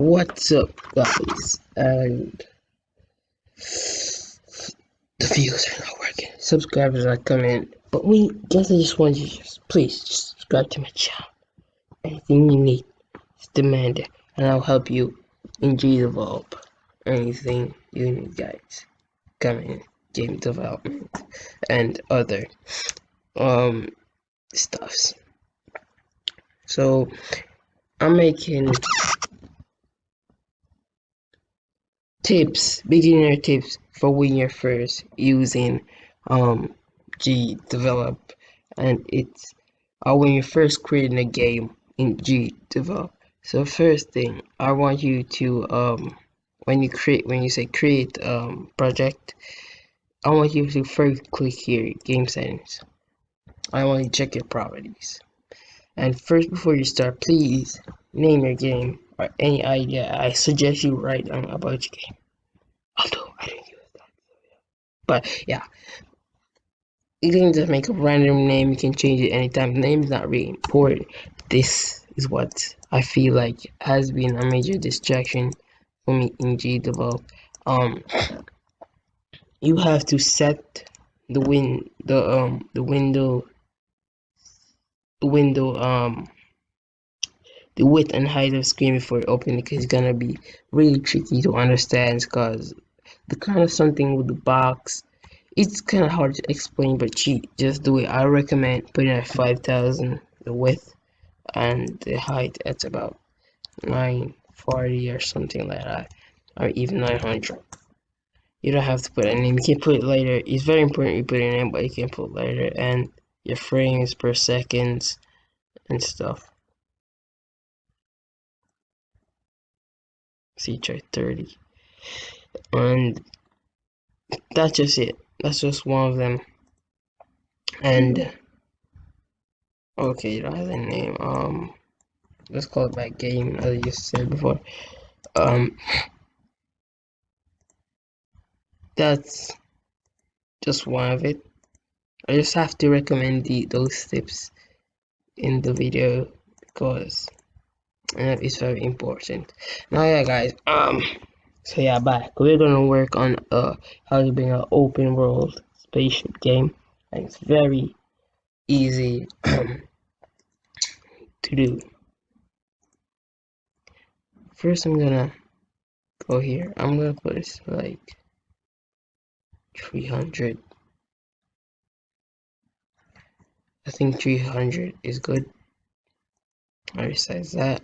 What's up, guys? And the views are not working. Subscribers are coming, but I just want you to please just subscribe to my channel. Anything you need, just demand it, and I'll help you in gdevelop. Anything you need, guys. Come in, game development, and other um stuffs. So I'm making beginner tips for when you're first using gdevelop, and it's when you're first creating a game in gdevelop. So first thing, I want you to when you say create project, I want you to first click here, game settings. I want you to check your properties. And first, before you start, please name your game or any idea I suggest you write about your game. Although I don't use that, but yeah, you can just make a random name. You can change it anytime. The name is not really important. This is what I feel like has been a major distraction for me in gdevelop. You have to set the the width and height of screen before you open it, because it's gonna be really tricky to understand, because the kind of something with the box, it's kind of hard to explain, but just do it. I recommend putting at 5,000 the width, and the height at about 940 or something like that, or even 900. You don't have to put a name, you can put it later. It's very important you put a name, but you can put later, and your frames per seconds and stuff. See, try 30, and that's just it. That's just one of them. And okay, it has a name. Let's call it that game, as you said before. That's just one of it. I just have to recommend those tips in the video, because it's very important. Now, yeah, guys. So yeah, back. We're gonna work on how to bring an open world spaceship game, and it's very easy to do. First, I'm gonna go here. I'm gonna put this like 300. I think 300 is good. I resize that.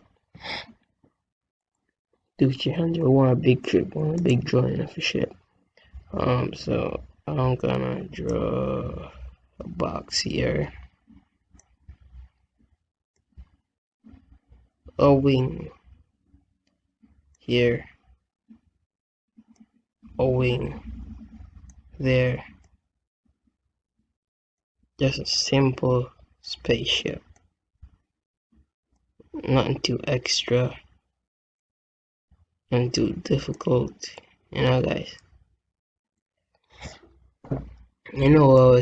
Do 300. I want a big trip. I want a big drawing of a ship. So I'm gonna draw a box here. A wing here. A wing there. Just a simple spaceship. Nothing too extra and too difficult, guys.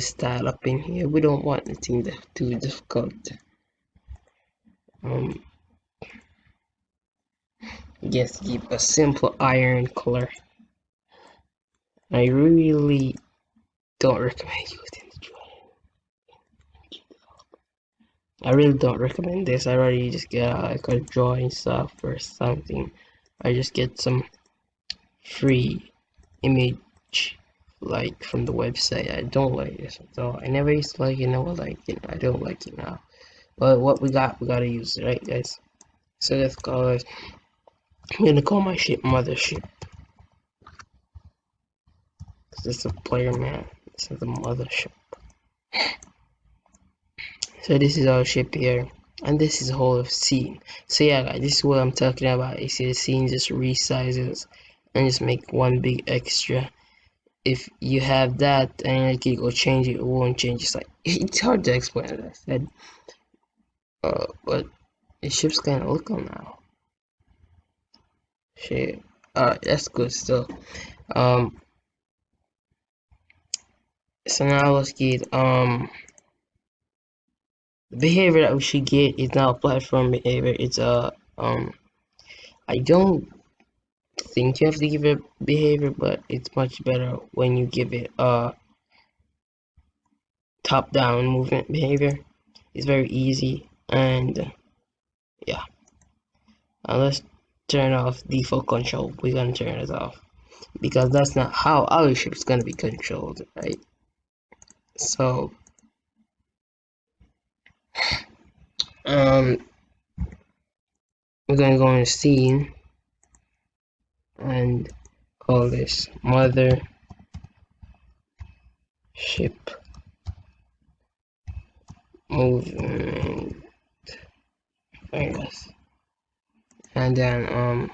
Style up in here. We don't want anything too difficult. Just keep a simple iron color. I really don't recommend using the drawing. I really don't recommend this. I rather just get like a drawing stuff or something. I just get some free image like from the website. I don't like this, so I never used to like it. Now I like it. I don't like it now. But what we gotta use it, right, guys? So let's call it. I'm gonna call my ship Mothership. This is a player man. This is the Mothership. So this is our ship here, and this is the whole of scene. So yeah, guys, this is what I'm talking about. You see the scene just resizes and just make one big extra. If you have that and like you go change it, it won't change. It's hard to explain, as I said. But the ship's kind of look on now. Shit. That's good still. So now let's get the behavior that we should get is now platform behavior. It's I don't think you have to give it behavior, but it's much better when you give it a top-down movement behavior. It's very easy, and yeah. Let's turn off default control. We're gonna turn it off because that's not how our ship is gonna be controlled, right? So um we're gonna go in scene and call this mother ship movement, I guess. And then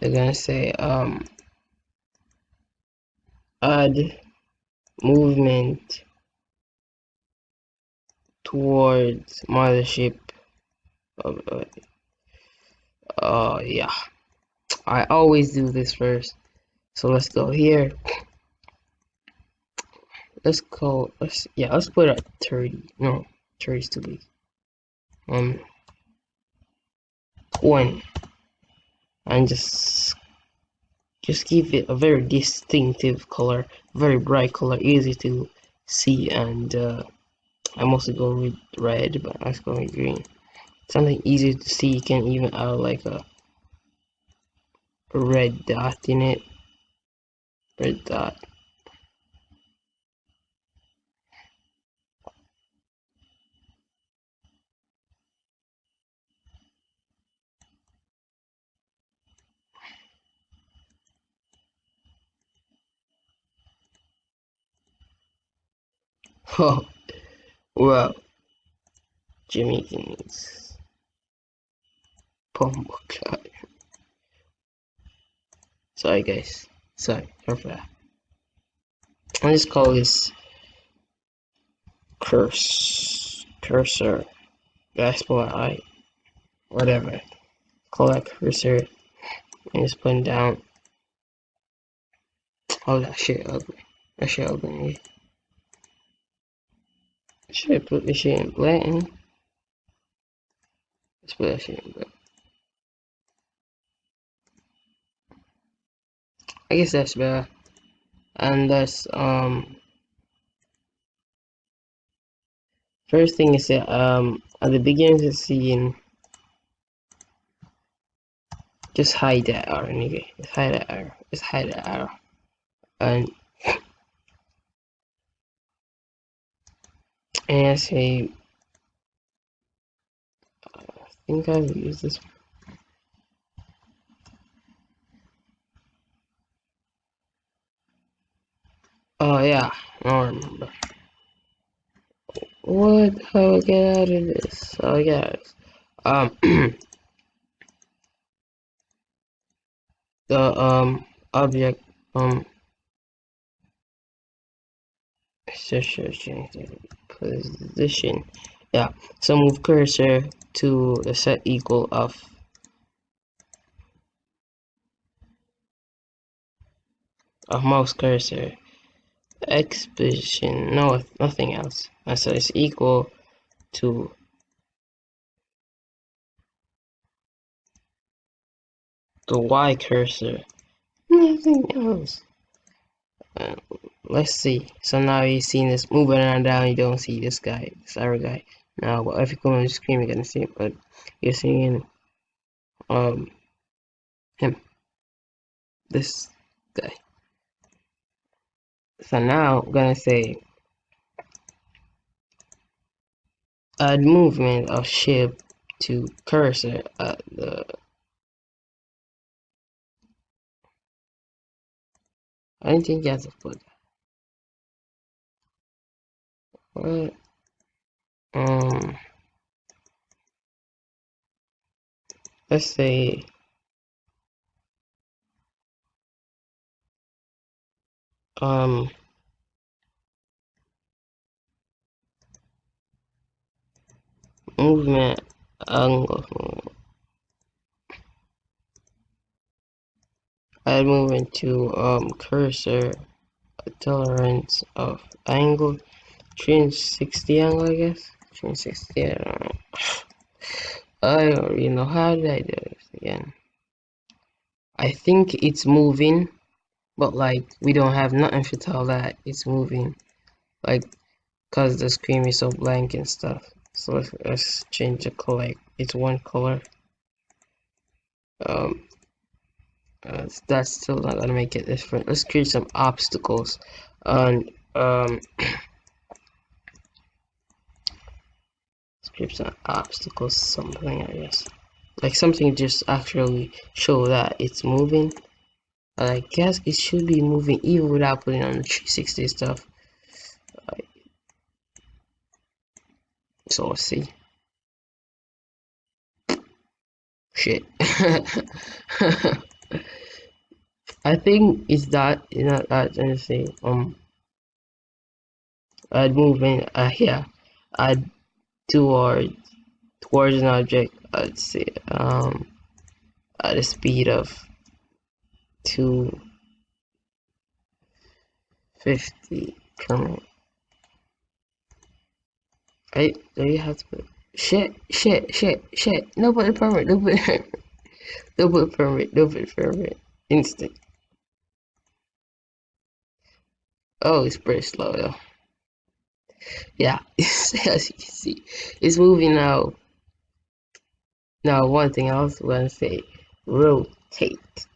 we're gonna say add movement towards mothership. Yeah, I always do this first. So let's go here. Let's put it at 30. No, 30 is too big. 20, and just give it a very distinctive color, very bright color, easy to see. And I mostly go with red, but let's go with green. Something easy to see. You can even add like a red dot in it. Red dot. Oh, well, Jimmy needs Pombo Cloud. Sorry, guys. Sorry for that. I just call this cursor. That's what I whatever. Call that cursor and just put it down. Oh, that shit ugly. That shit ugly. Should I put this shit in black? Let's put that shit in black. I guess that's better. And that's first thing is that at the beginning of the scene, just hide that arrow, nigga. Just hide that arrow. Just hide that arrow. And I say, I think I've used this. Oh yeah, I don't remember. What? How I get out of this? How I get out of this? The object searching position. Yeah. So move cursor to the set equal of mouse cursor X position. No, nothing else. So it's equal to the Y cursor. Nothing else. Uh, let's see. So now you've seen this moving on down. You don't see this guy, this other guy. Now, well, if you come on the screen, you're gonna see it, but you're seeing him, this guy. So now I'm gonna say add movement of ship to cursor at the. I don't think you have to put what. Let's say um movement angle. Add movement to cursor tolerance of angle 360 angle, I guess 360. I don't know. I don't really know how did I do this again. I think it's moving, but like we don't have nothing to tell that it's moving, like cause the screen is so blank and stuff. So let's change the color. It's one color. Um, that's still not gonna make it different. Let's create some obstacles, and let's create some obstacles, something I guess, like something just actually show that it's moving. I guess it should be moving even without putting on the 360 stuff. So let's see. Shit. I think it's that, you know, that, let me see. I'd move in, here. I'd towards an object. I'd say, at a speed of 250 per minute. Right? Do you have to put shit. Nobody permit, nobody permit. Instant. Oh, it's pretty slow though. Yeah, as you can see, it's moving now. Now, one thing I also want to say, rotate.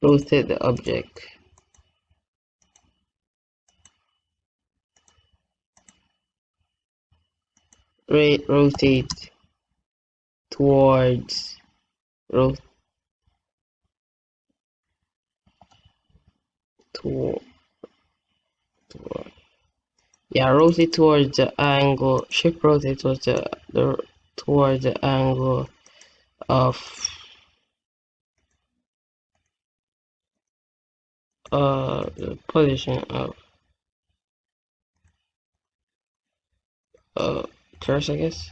Rotate the object. Rotate towards, rot toward, yeah, rotate towards the angle, shift rotate towards towards the angle of, the position of, cursor, I guess.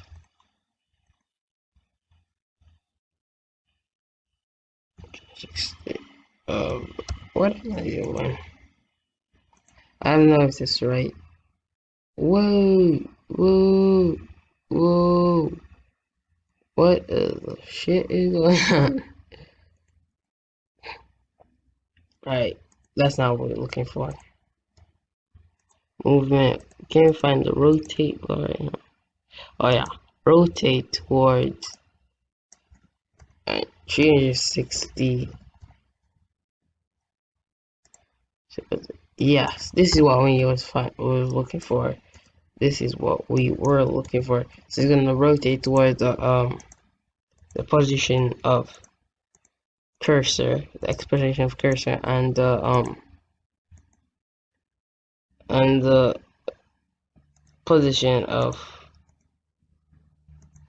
Um, what am I doing? I don't know if this is right. Whoa, whoa, whoa. What the shit is going on? Alright, that's not what we're looking for. Movement. Can't find the rotate bar right now. Oh yeah. Rotate towards, 360. Yes, this is what we was looking for. This is what we were looking for. So it's gonna rotate towards the position of cursor, the X position of cursor, and the position of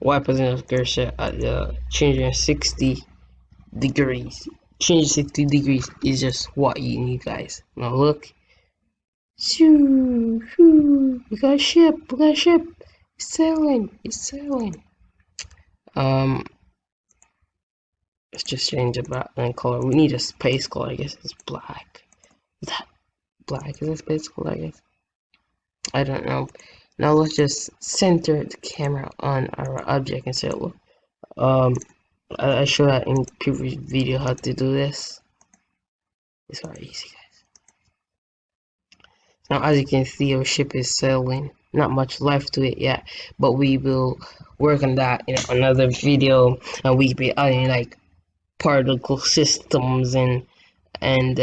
Y position of cursor at the changing 60 degrees. Change 60 degrees is just what you need, guys. Now look. Shoo, shoo. We got a ship. It's sailing. Let's just change the background color. We need a space color. I guess it's black. Is that black? Is that space color? I guess. I don't know. Now let's just center the camera on our object and say, look. I showed that in previous video how to do this. It's very easy, guys. Now, as you can see, our ship is sailing. Not much left to it yet, but we will work on that in another video, and we be adding like particle systems and and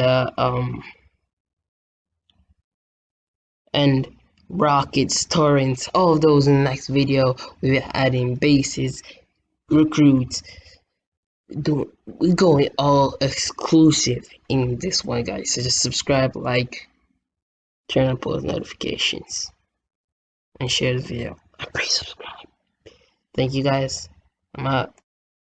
rockets, torrents, all of those in the next video. We'll be adding bases, recruits. We're going all exclusive in this one, guys. So just subscribe, like, turn on post notifications, and share the video. And please subscribe. Thank you, guys. I'm out.